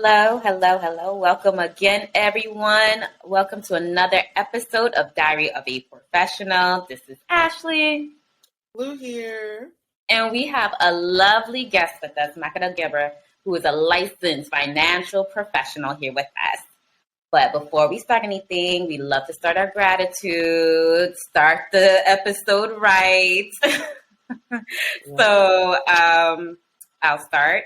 Hello, hello, hello. Welcome again, everyone. Welcome to another episode of Diary of a Professional. This is Ashley. Lou here. And we have a lovely guest with us, Makada Gibber, who is a licensed financial professional here with us. But before we start anything, we love to start our gratitude, start the episode right. So I'll start.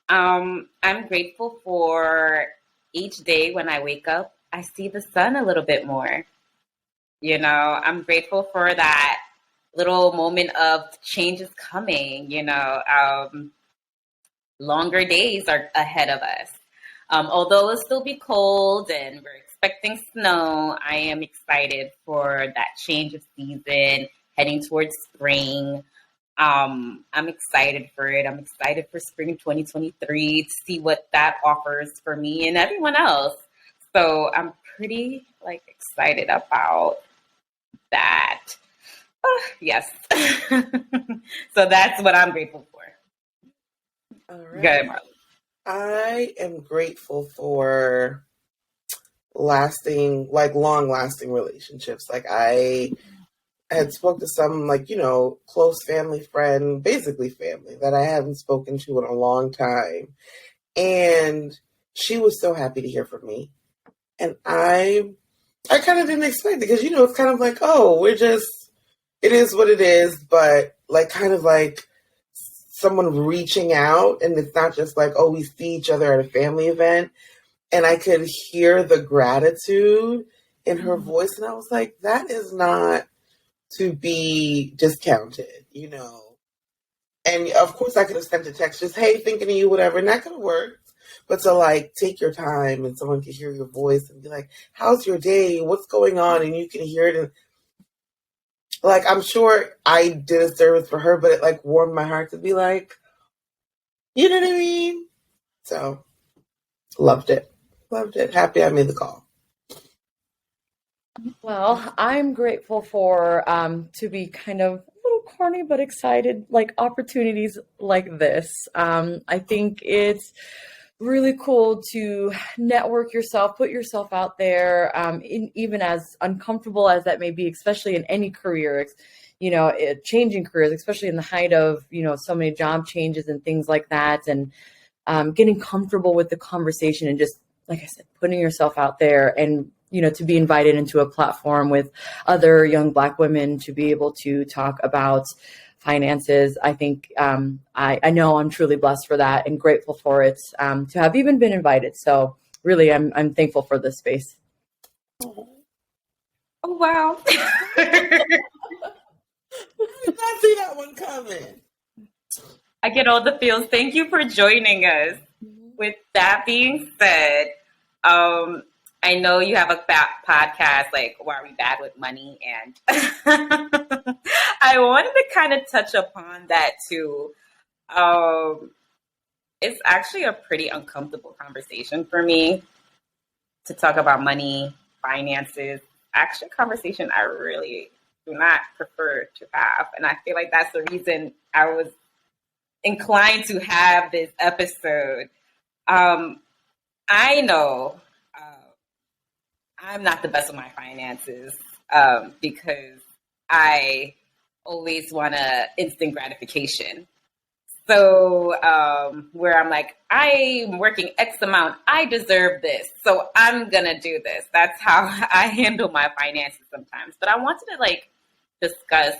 I'm grateful for each day when I wake up, I see the sun a little bit more. I'm grateful for that little moment of change is coming, longer days are ahead of us. Although it'll still be cold and we're expecting snow, I am excited for that change of season, heading towards spring. I'm excited for it. I'm excited for spring 2023 to see what that offers for me and everyone else. So I'm pretty excited about that. Oh, yes. So that's what I'm grateful for. All right. Go ahead, Marla. I am grateful for long-lasting relationships. I had spoke to some close family friend, basically family, that I haven't spoken to in a long time. And she was so happy to hear from me. And I kind of didn't expect it because, it's kind of it is what it is, but someone reaching out, and it's not just we see each other at a family event. And I could hear the gratitude in her voice. And I was like, that is not to be discounted, And of course I could have sent a text just, hey, thinking of you, whatever, and that could have worked. But to take your time and someone can hear your voice and be like, how's your day? What's going on? And you can hear it. And I'm sure I did a service for her, but it warmed my heart to be like, you know what I mean? So loved it. Happy I made the call. Well, I'm grateful for to be kind of a little corny but excited, opportunities like this. I think it's really cool to network yourself, put yourself out there, even as uncomfortable as that may be, especially in any career, changing careers, especially in the height of, so many job changes and things like that. And getting comfortable with the conversation and just, like I said, putting yourself out there and to be invited into a platform with other young Black women to be able to talk about finances. I think I know I'm truly blessed for that and grateful for it to have even been invited. So really, I'm thankful for this space. Oh, wow. I did not see that one coming. I get all the feels. Thank you for joining us. With that being said, I know you have a podcast, Why Are We Bad with Money? And I wanted to kind of touch upon that too. It's actually a pretty uncomfortable conversation for me to talk about money, finances. Actually, a conversation I really do not prefer to have. And I feel like that's the reason I was inclined to have this episode. I know I'm not the best with my finances because I always want instant gratification. So where I'm like, I'm working X amount, I deserve this, so I'm going to do this. That's how I handle my finances sometimes. But I wanted to discuss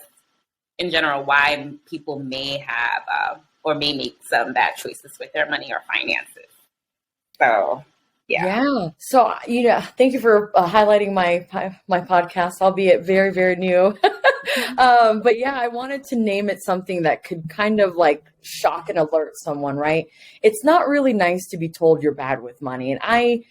in general why people may have or may make some bad choices with their money or finances. So, yeah. So, thank you for highlighting my podcast, albeit very, very new. But yeah, I wanted to name it something that could kind of shock and alert someone, right? It's not really nice to be told you're bad with money. And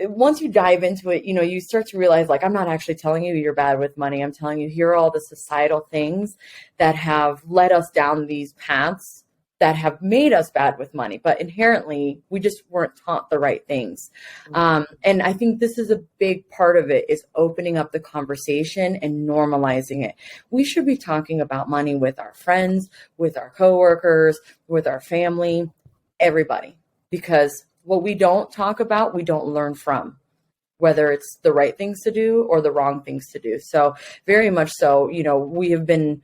once you dive into it, you start to realize I'm not actually telling you you're bad with money. I'm telling you, here are all the societal things that have led us down these paths that have made us bad with money, but inherently we just weren't taught the right things. And I think this is a big part of it, is opening up the conversation and normalizing it. We should be talking about money with our friends, with our coworkers, with our family, everybody, because What we don't talk about, we don't learn from, whether it's the right things to do or the wrong things to do. So very much so, we have been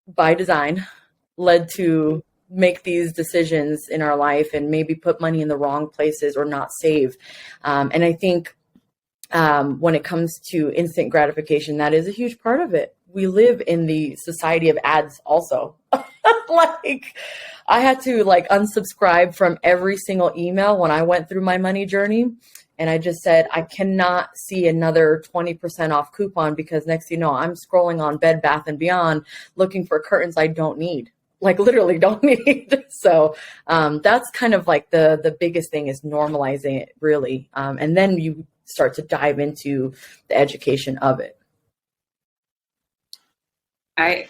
by design led to make these decisions in our life and maybe put money in the wrong places or not save. And I think when it comes to instant gratification, that is a huge part of it. We live in the society of ads also. Like, I had to unsubscribe from every single email when I went through my money journey. And I just said, I cannot see another 20% off coupon, because next thing you know, I'm scrolling on Bed Bath and Beyond looking for curtains I don't need, literally don't need. So that's kind of the biggest thing, is normalizing it, really. And then you start to dive into the education of it. I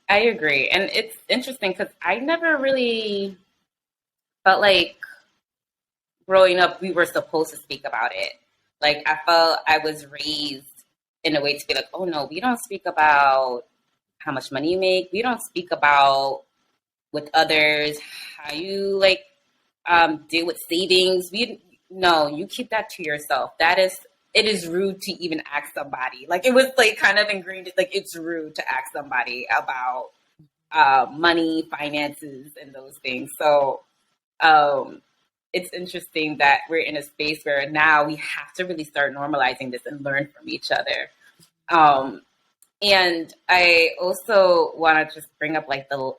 agree. And it's interesting because I never really felt like growing up we were supposed to speak about it. Like, I felt I was raised in a way to be like, oh no, we don't speak about how much money you make. We don't speak about with others how you deal with savings. No, you keep that to yourself. It is rude to even ask somebody. It was kind of ingrained. It's rude to ask somebody about money, finances, and those things. So it's interesting that we're in a space where now we have to really start normalizing this and learn from each other. And I also want to just bring up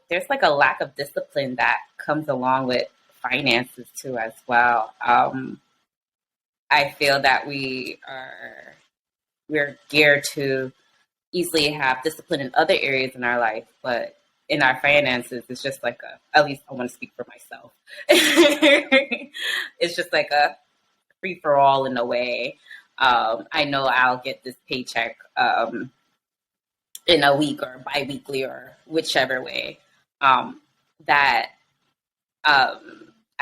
there's a lack of discipline that comes along with finances too as well. I feel that we're geared to easily have discipline in other areas in our life, but in our finances, it's just at least I want to speak for myself. It's just a free for all in a way. I know I'll get this paycheck in a week or bi-weekly or whichever way that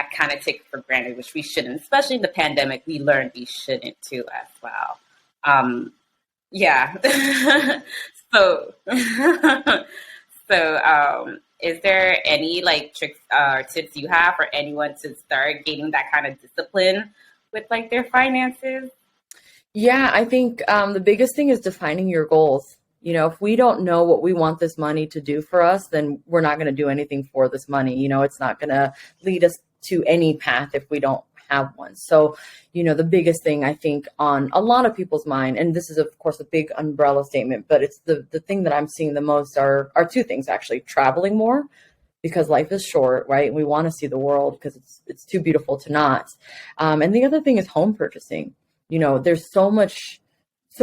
I kind of take for granted, which we shouldn't, especially in the pandemic. We learned we shouldn't too as well. Yeah. So, is there any tricks or tips you have for anyone to start gaining that kind of discipline with their finances? Yeah, I think the biggest thing is defining your goals. If we don't know what we want this money to do for us, then we're not going to do anything for this money. It's not going to lead us to any path if we don't have one. So, the biggest thing I think on a lot of people's mind, and this is of course a big umbrella statement, but it's the thing that I'm seeing the most are two things actually: traveling more, because life is short, right? We want to see the world because it's too beautiful to not. And the other thing is home purchasing. There's so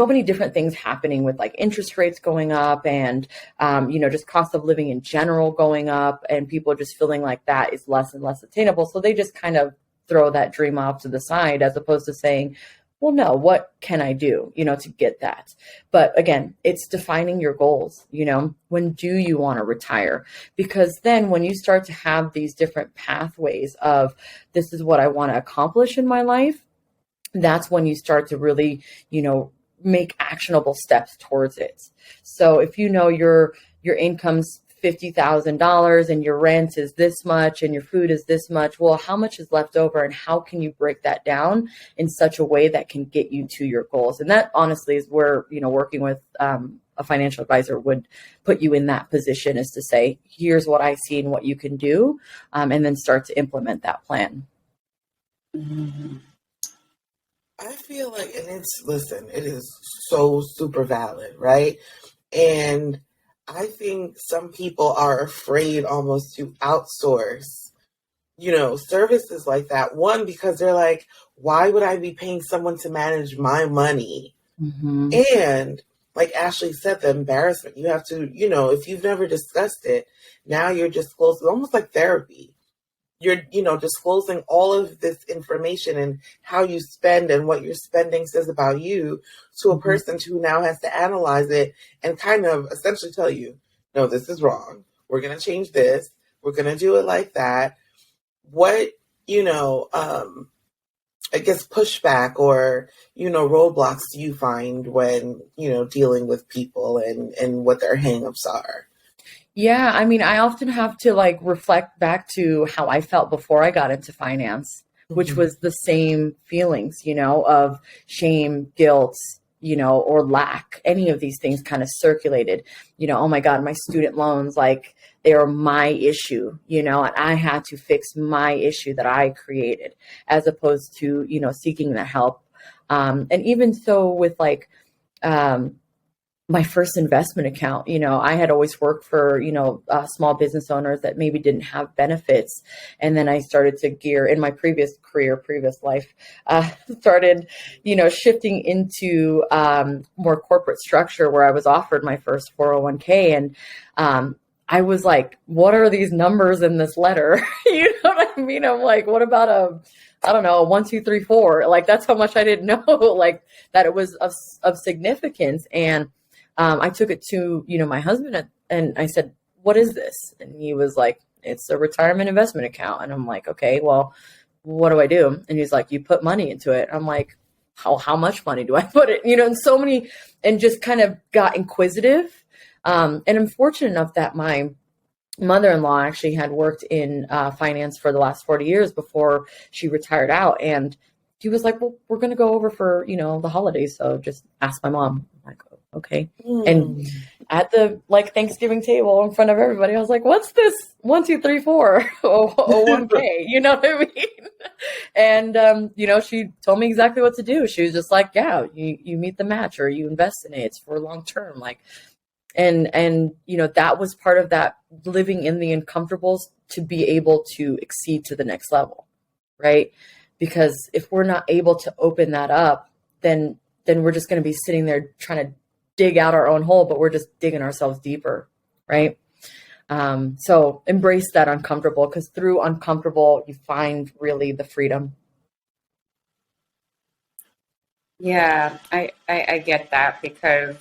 many different things happening with interest rates going up and, just cost of living in general going up, and people just feeling like that is less and less attainable. So they just kind of throw that dream off to the side, as opposed to saying, well, no, what can I do, to get that? But again, it's defining your goals. When do you want to retire? Because then when you start to have these different pathways of, this is what I want to accomplish in my life, that's when you start to really, make actionable steps towards it. So if your income's $50,000 and your rent is this much and your food is this much, well, how much is left over, and how can you break that down in such a way that can get you to your goals? And that honestly is where, working with a financial advisor would put you in that position, is to say, here's what I see and what you can do, and then start to implement that plan. Mm-hmm. I feel and it is so super valid, right? And I think some people are afraid almost to outsource, services like that. One, because they're like, why would I be paying someone to manage my money? Mm-hmm. And like Ashley said, the embarrassment, you have to, if you've never discussed it, now you're disclosing, almost like therapy. You're, disclosing all of this information and how you spend and what your spending says about you to a person who now has to analyze it and kind of essentially tell you, no, this is wrong. We're going to change this. We're going to do it like that. What, I guess pushback or, roadblocks do you find when, dealing with people and what their hangups are? Yeah, I mean, I often have to reflect back to how I felt before I got into finance, which was the same feelings, of shame, guilt, or lack. Any of these things kind of circulated, oh my God, my student loans, like they are my issue, and I had to fix my issue that I created, as opposed to, seeking the help. And even so with like, my first investment account, I had always worked for, small business owners that maybe didn't have benefits. And then I started to gear in my previous life, started, shifting into more corporate structure where I was offered my first 401k. And I was like, what are these numbers in this letter? You know what I mean? I'm like, what about I don't know, 1, 2, 3, 4. Like, that's how much I didn't know, like that it was of significance. And I took it to, my husband, and I said, what is this? And he was like, it's a retirement investment account. And I'm like, okay, well, what do I do? And he's like, you put money into it. I'm like, how much money do I put it? And so many, and just kind of got inquisitive. And I'm fortunate enough that my mother-in-law actually had worked in finance for the last 40 years before she retired out. And she was like, well, we're going to go over for, the holidays. So just ask my mom. I'm like, okay. And at the Thanksgiving table in front of everybody, I was like, what's this 1, 2, 3, 4 1K? You know what I mean? And, she told me exactly what to do. She was just like, yeah, you meet the match or you invest in it. It's for long term. And that was part of that living in the uncomfortables to be able to exceed to the next level. Right. Because if we're not able to open that up, then we're just going to be sitting there trying to dig out our own hole, but we're just digging ourselves deeper. Right. So embrace that uncomfortable, because through uncomfortable, you find really the freedom. Yeah, I get that, because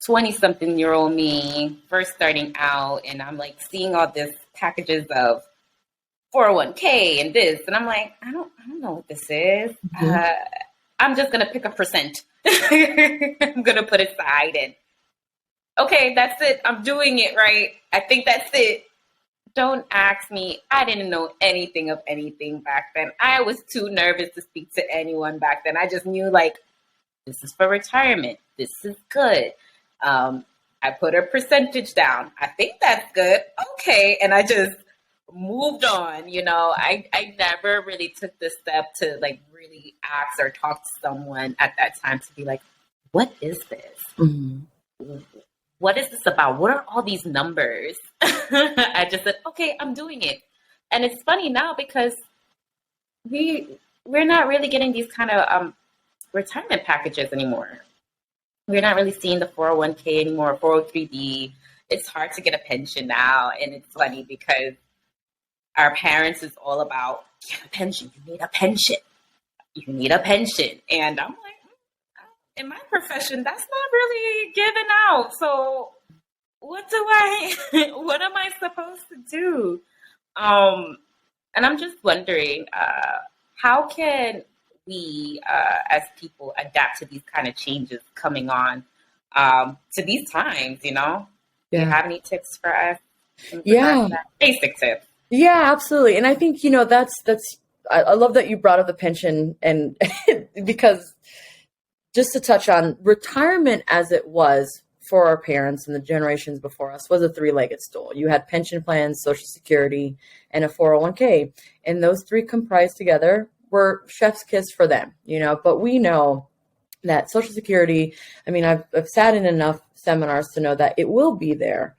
20-something-year-old me first starting out, and I'm like seeing all this packages of 401k and this, and I'm like, I don't know what this is. I'm just gonna pick a percent. I'm gonna put it aside, and okay, that's it. I'm doing it right. I think that's it. Don't ask me. I didn't know anything of anything back then. I was too nervous to speak to anyone back then. I just knew, like, this is for retirement. This is good. I put a percentage down. I think that's good. Okay. And I just moved on. I never really took the step to really ask or talk to someone at that time to be like, what is this? Mm-hmm. What is this about? What are all these numbers? I just said, okay, I'm doing it. And it's funny now because we're not really getting these kind of retirement packages anymore. We're not really seeing the 401k anymore, 403b. It's hard to get a pension now. And it's funny because our parents is all about, get a pension. You need a pension. You need a pension. And I'm like, in my profession, that's not really given out. So what am I supposed to do? And I'm just wondering, how can we, as people, adapt to these kind of changes coming on to these times, Yeah. Do you have any tips for us? Yeah. Basic tips. Yeah, absolutely. And I think, I love that you brought up the pension, and because just to touch on retirement as it was for our parents and the generations before us was a 3-legged stool. You had pension plans, Social Security, and a 401k. And those three comprised together were chef's kiss for them, but we know that Social Security, I've sat in enough seminars to know that it will be there.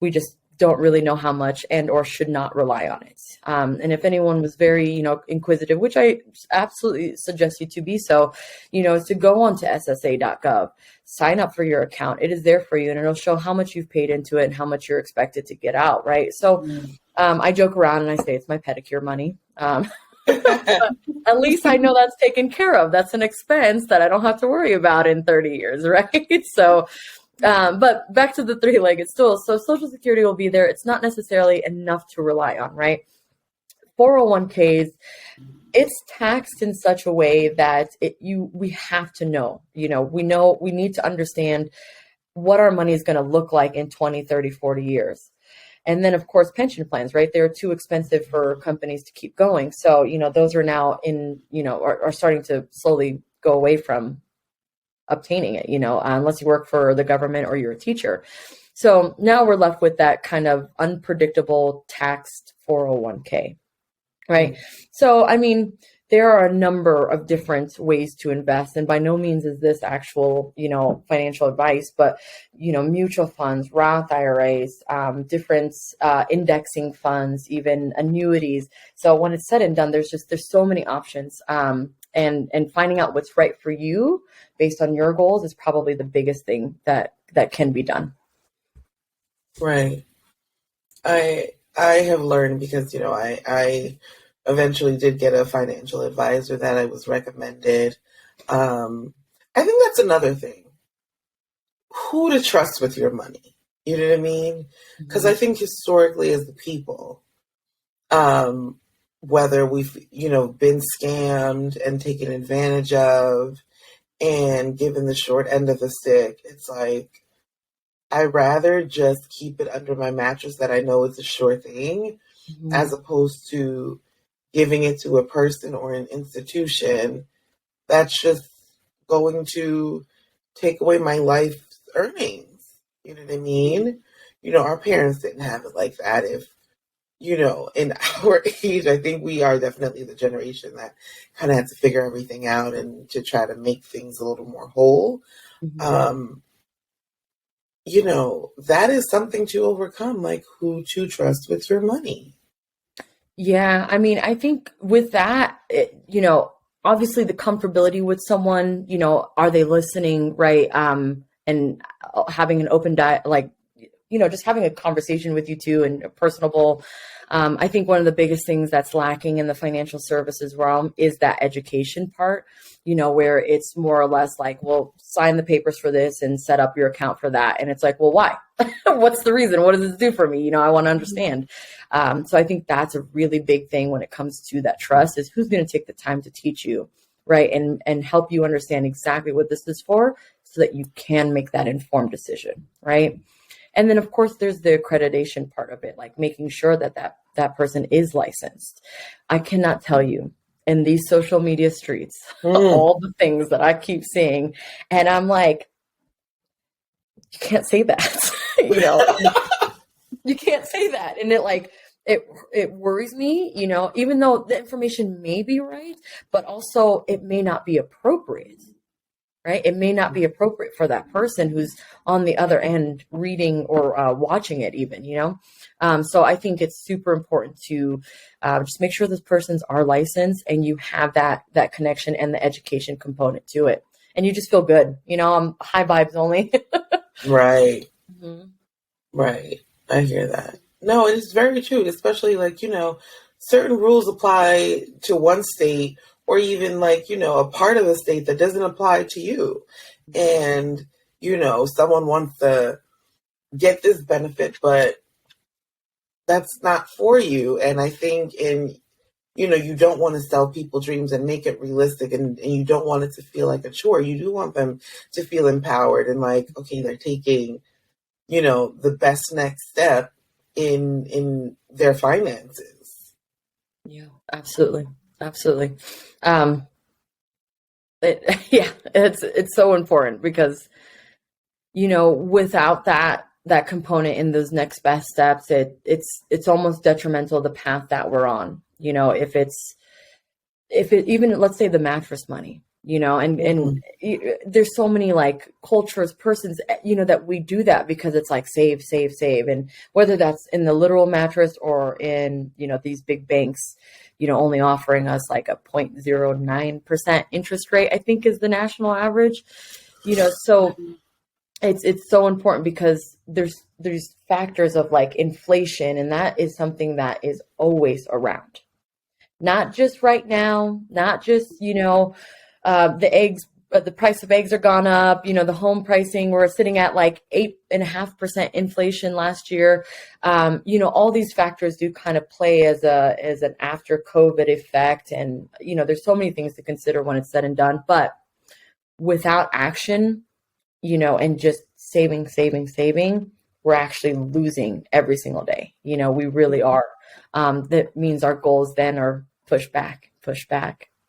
We just don't really know how much and or should not rely on it. And if anyone was very, inquisitive, which I absolutely suggest you to be so, is to go on to ssa.gov, sign up for your account. It is there for you, and it'll show how much you've paid into it and how much you're expected to get out, right? So I joke around and I say it's my pedicure money. At least I know that's taken care of. That's an expense that I don't have to worry about in 30 years, right? So but back to the 3-legged stool. So Social Security will be there. It's not necessarily enough to rely on, right? 401ks, it's taxed in such a way that we have to know, we need to understand what our money is going to look like in 20, 30, 40 years. And then of course, pension plans, right? They're too expensive for companies to keep going. So, those are now are starting to slowly go away from obtaining it, unless you work for the government or you're a teacher. So now we're left with that kind of unpredictable taxed 401k, right? So, I mean, there are a number of different ways to invest, and by no means is this actual, financial advice, but, mutual funds, Roth IRAs, different indexing funds, even annuities. So when it's said and done, there's so many options. And finding out what's right for you based on your goals is probably the biggest thing that can be done. Right. I have learned because, I eventually did get a financial advisor that I was recommended. I think that's another thing. Who to trust with your money. You know what I mean? Because I think historically as the people, whether we've, been scammed and taken advantage of and given the short end of the stick, it's like, I'd rather just keep it under my mattress that I know it's a sure thing, as opposed to giving it to a person or an institution that's just going to take away my life's earnings. You know what I mean? Our parents didn't have it like that. If, in our age, I think we are definitely the generation that kind of had to figure everything out and to try to make things a little more whole. That is something to overcome, like who to trust with your money. Yeah, I mean, I think with that, obviously the comfortability with someone, are they listening, right? And having an open just having a conversation with you too and personable. I think one of the biggest things that's lacking in the financial services realm is that education part, where it's more or less like, well, sign the papers for this and set up your account for that. And it's like, well, why? What's the reason? What does this do for me? I want to understand. So I think that's a really big thing when it comes to that trust is who's going to take the time to teach you, right? And help you understand exactly what this is for so that you can make that informed decision, right? And then, of course, there's the accreditation part of it, like making sure that person is licensed. I cannot tell you in these social media streets, all the things that I keep seeing. And I'm like, you can't say that, you can't say that. And it worries me, even though the information may be right, but also it may not be appropriate. Right? It may not be appropriate for that person who's on the other end reading or watching it even, So I think it's super important to just make sure those persons are licensed and you have that connection and the education component to it. And you just feel good, I'm high vibes only. Right. Right. I hear that. No, it's very true, especially certain rules apply to one state or even a part of the state that doesn't apply to you. And, someone wants to get this benefit, but that's not for you. And I think you don't want to sell people dreams and make it realistic and you don't want it to feel like a chore. You do want them to feel empowered and okay, they're taking, the best next step in their finances. Yeah, absolutely. Absolutely. It's so important because, without that component in those next best steps, it's almost detrimental to the path that we're on. If it even, let's say the mattress money, and there's so many cultures, persons, that we do that because it's like save. And whether that's in the literal mattress or in, these big banks, only offering us a 0.09% interest rate, I think is the national average, so it's so important because there's factors of inflation, and that is something that is always around. Not just right now, not just, the eggs, the price of eggs are gone up, the home pricing, we're sitting at 8.5% inflation last year. All these factors do kind of play as an after COVID effect. And, there's so many things to consider when it's said and done, but without action, and just saving, we're actually losing every single day. We really are. That means our goals then are push back,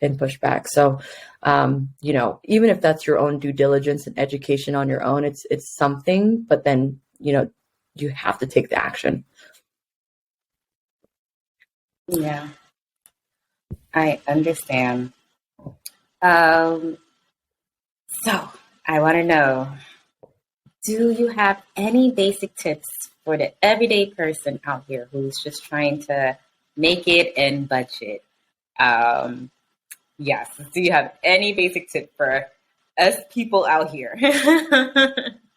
and push back. So, even if that's your own due diligence and education on your own, it's something, but then, you have to take the action. Yeah, I understand. So I want to know, do you have any basic tips for the everyday person out here who's just trying to make it and budget? Yes. Do you have any basic tip for us people out here?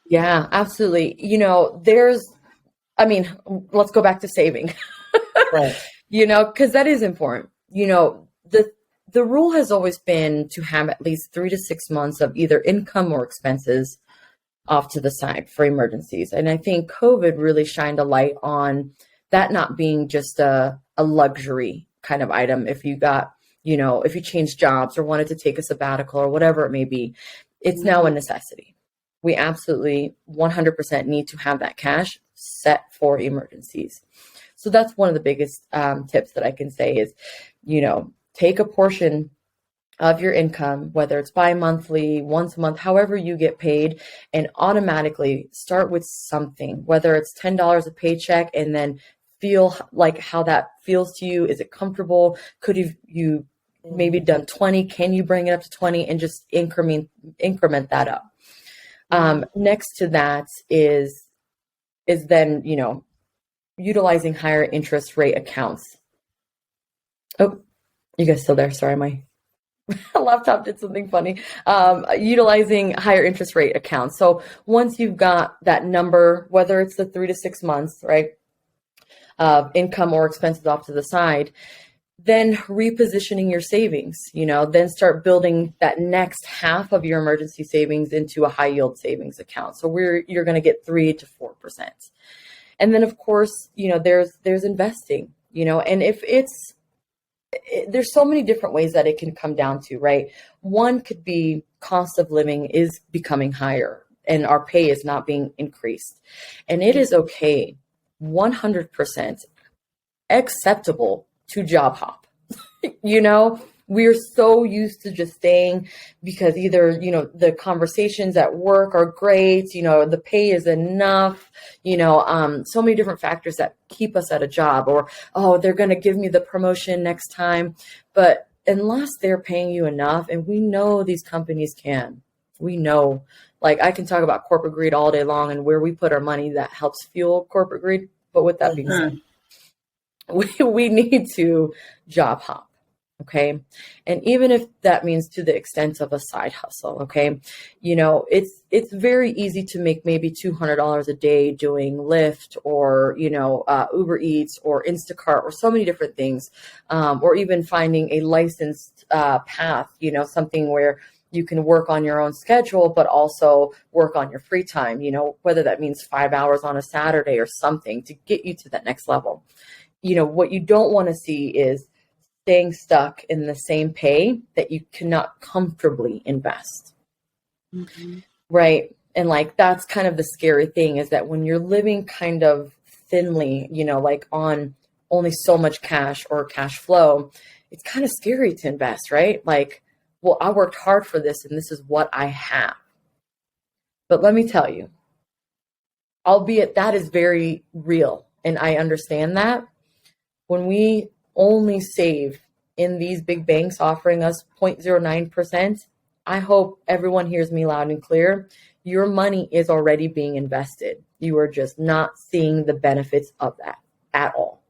Yeah, absolutely. Let's go back to saving, Right. because that is important. The rule has always been to have at least 3 to 6 months of either income or expenses off to the side for emergencies. And I think COVID really shined a light on that not being just a luxury kind of item. If you got, if you changed jobs or wanted to take a sabbatical or whatever it may be, it's now a necessity. We absolutely 100% need to have that cash set for emergencies. So that's one of the biggest tips that I can say is, take a portion of your income, whether it's bi-monthly, once a month, however you get paid, and automatically start with something, whether it's $10 a paycheck, and then feel like how that feels to you. Is it comfortable? Could you maybe done 20? Can you bring it up to 20 and just increment that up? Next to that is then, utilizing higher interest rate accounts. Oh, you guys still there? Sorry, my laptop did something funny. Utilizing higher interest rate accounts. So once you've got that number, whether it's the 3 to 6 months, right, of income or expenses off to the side, then repositioning your savings, then start building that next half of your emergency savings into a high yield savings account. So you're going to get 3 to 4%. And then of course, there's investing, and if there's so many different ways that it can come down to, right? One could be cost of living is becoming higher and our pay is not being increased. And it is okay, 100% acceptable to job hop. We're so used to just staying because either, the conversations at work are great, the pay is enough, so many different factors that keep us at a job, or, oh, they're going to give me the promotion next time. But unless they're paying you enough, and we know these companies we know, like I can talk about corporate greed all day long and where we put our money that helps fuel corporate greed. But with that being said, we need to job hop. Okay. And even if that means to the extent of a side hustle, okay, it's very easy to make maybe $200 a day doing Lyft or, Uber Eats or Instacart or so many different things, or even finding a licensed path, something where you can work on your own schedule, but also work on your free time, whether that means 5 hours on a Saturday or something to get you to that next level. What you don't want to see is staying stuck in the same pay that you cannot comfortably invest. Mm-hmm. Right. And that's kind of the scary thing is that when you're living kind of thinly, on only so much cash or cash flow, it's kind of scary to invest, right? Well, I worked hard for this and this is what I have. But let me tell you, albeit that is very real. And I understand that when we only save in these big banks offering us 0.09%, I hope everyone hears me loud and clear. Your money is already being invested. You are just not seeing the benefits of that at all.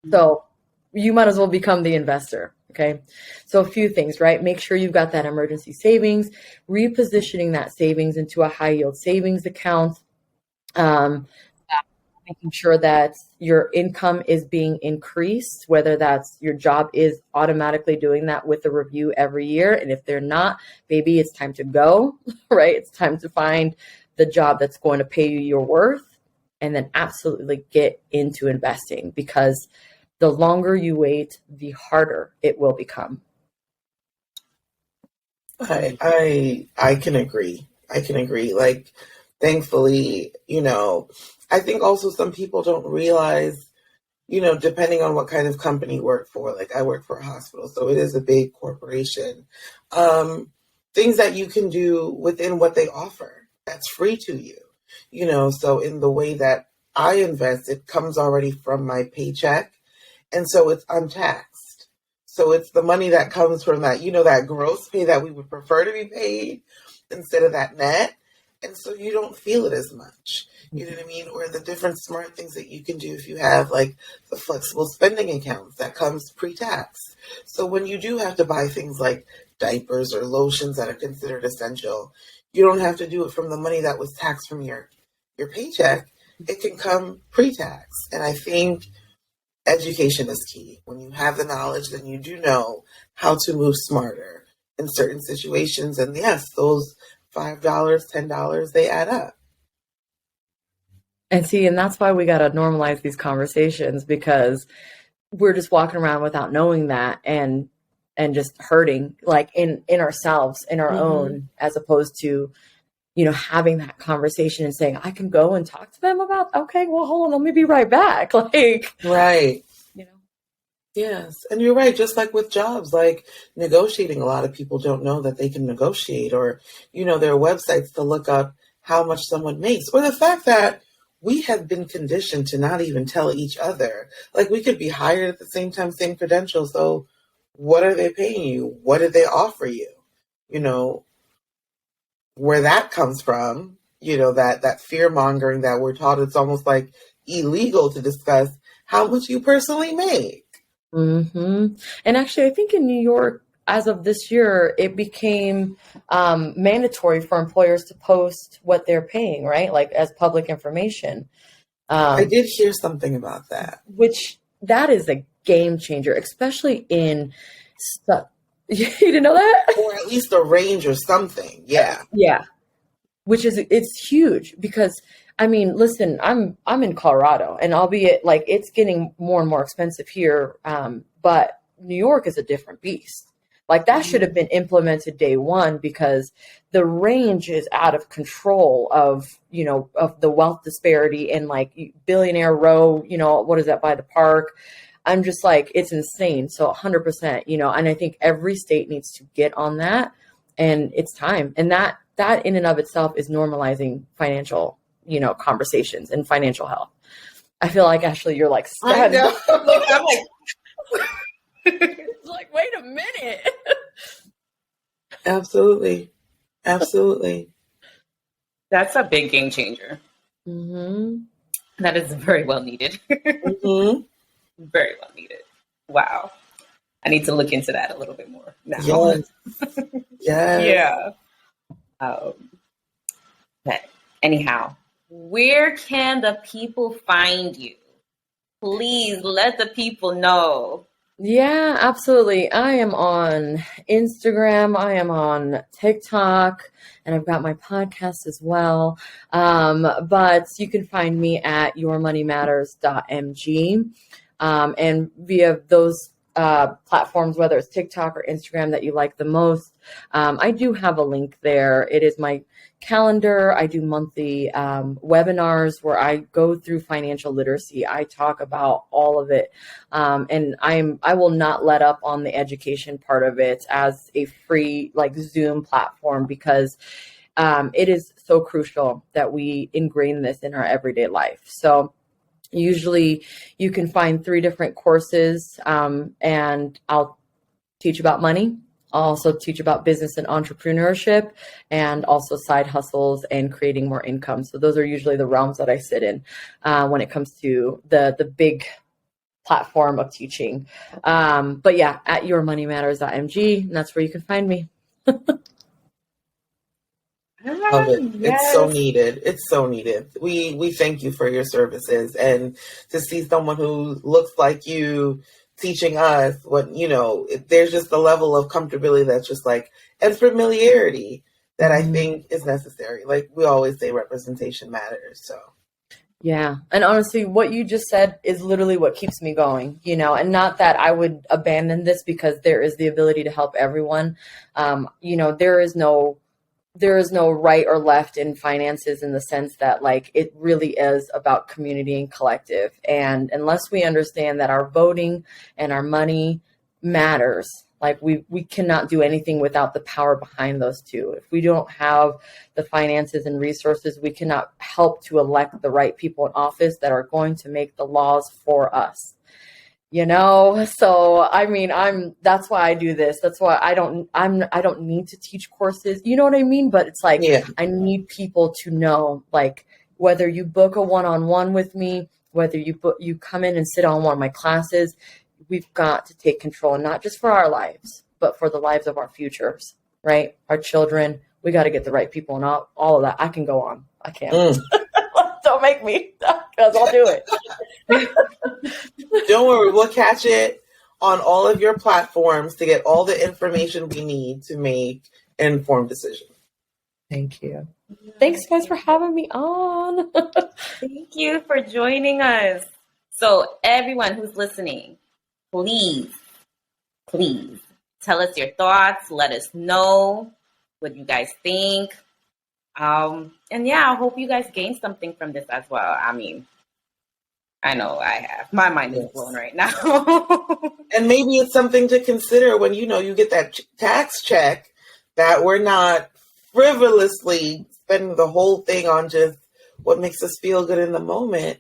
So you might as well become the investor. Okay. So a few things, right? Make sure you've got that emergency savings, repositioning that savings into a high yield savings account, making sure that your income is being increased, whether that's your job is automatically doing that with a review every year. And if they're not, maybe it's time to go, right? It's time to find the job that's going to pay you your worth, and then absolutely get into investing, because the longer you wait, the harder it will become. I can agree. thankfully, I think also some people don't realize, depending on what kind of company you work for, like I work for a hospital, so it is a big corporation, things that you can do within what they offer that's free to you, so in the way that I invest, it comes already from my paycheck. And so it's untaxed. So it's the money that comes from that, that gross pay that we would prefer to be paid instead of that net. And so you don't feel it as much. You know what I mean? Or the different smart things that you can do if you have like the flexible spending accounts that comes pre-tax. So when you do have to buy things like diapers or lotions that are considered essential, you don't have to do it from the money that was taxed from your paycheck. It can come pre-tax. And I think education is key. When you have the knowledge, then you do know how to move smarter in certain situations. And yes, those $5, $10, they add up. And see, and that's why we got to normalize these conversations, because we're just walking around without knowing that and just hurting like in ourselves, in our own, as opposed to, having that conversation and saying, I can go and talk to them about, okay, well, hold on, let me be right back. Like, right. Yes. And you're right. Just like with jobs, like negotiating, a lot of people don't know that they can negotiate, or, there are websites to look up how much someone makes, or the fact that we have been conditioned to not even tell each other. Like we could be hired at the same time, same credentials. So what are they paying you? What did they offer you? Where that comes from, that fear mongering that we're taught, it's almost like illegal to discuss how much you personally make. And actually, I think in New York, as of this year, it became mandatory for employers to post what they're paying, right? Like as public information. I did hear something about that. Which that is a game changer, especially in stuff. You didn't know that? Or at least a range or something. Yeah. Yeah. It's huge because, I mean, listen, I'm in Colorado, and albeit like it's getting more and more expensive here. But New York is a different beast. Like that should have been implemented day one, because the range is out of control of the wealth disparity and like Billionaire Row, what is that by the park? I'm just like, it's insane. So 100%, and I think every state needs to get on that, and it's time. And that in and of itself is normalizing financial, conversations and financial health. I feel like, Ashley, you're like, I know. I'm like, it's like, wait a minute. Absolutely. that's a big game changer. That is very well needed. Very well needed. Wow. I need to look into that a little bit more now. Yes. Yeah. But anyhow, where can the people find you? Please let the people know. Yeah, absolutely. I am on Instagram. I am on TikTok, and I've got my podcast as well. But you can find me at yourmoneymatters.mg. And via those platforms, whether it's TikTok or Instagram that you like the most, I do have a link there. It is my calendar. I do monthly webinars where I go through financial literacy. I talk about all of it, and I will not let up on the education part of it as a free like Zoom platform, because it is so crucial that we ingrain this in our everyday life. So usually you can find 3 different courses, and I'll teach about money. I'll also teach about business and entrepreneurship, and also side hustles and creating more income. So those are usually the realms that I sit in when it comes to the big platform of teaching. But yeah, at yourmoneymatters.mg, and that's where you can find me. Love it. Yes. It's so needed. It's so needed. We thank you for your services, and to see someone who looks like you teaching us what, there's just a level of comfortability that's just like, and familiarity that I think is necessary. Like we always say, representation matters. So yeah. And honestly, what you just said is literally what keeps me going, and not that I would abandon this, because there is the ability to help everyone. There is no there is no right or left in finances, in the sense that like it really is about community and collective. And unless we understand that our voting and our money matters, like we cannot do anything without the power behind those two. If we don't have the finances and resources, we cannot help to elect the right people in office that are going to make the laws for us. So I mean, that's why I do this. That's why I don't need to teach courses, you know what I mean? But it's like, Yeah. I need people to know, like, whether you book a one-on-one with me, whether you come in and sit on one of my classes, we've got to take control, and not just for our lives, but for the lives of our futures, right? Our children. We got to get the right people, and all of that. I can go on. I can. Don't make me, because I'll do it. Don't worry, we'll catch it on all of your platforms to get all the information we need to make an informed decision. Thank you. Thanks, guys, for having me on. Thank you for joining us. So everyone who's listening, please tell us your thoughts. Let us know what you guys think. And yeah, I hope you guys gain something from this as well. I mean, I know I have. My mind is blown right now. And maybe it's something to consider when you get that tax check, that we're not frivolously spending the whole thing on just what makes us feel good in the moment.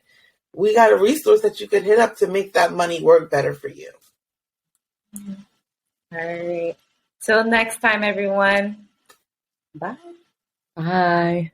We got a resource that you could hit up to make that money work better for you. All right. Till next time, everyone. Bye. Bye.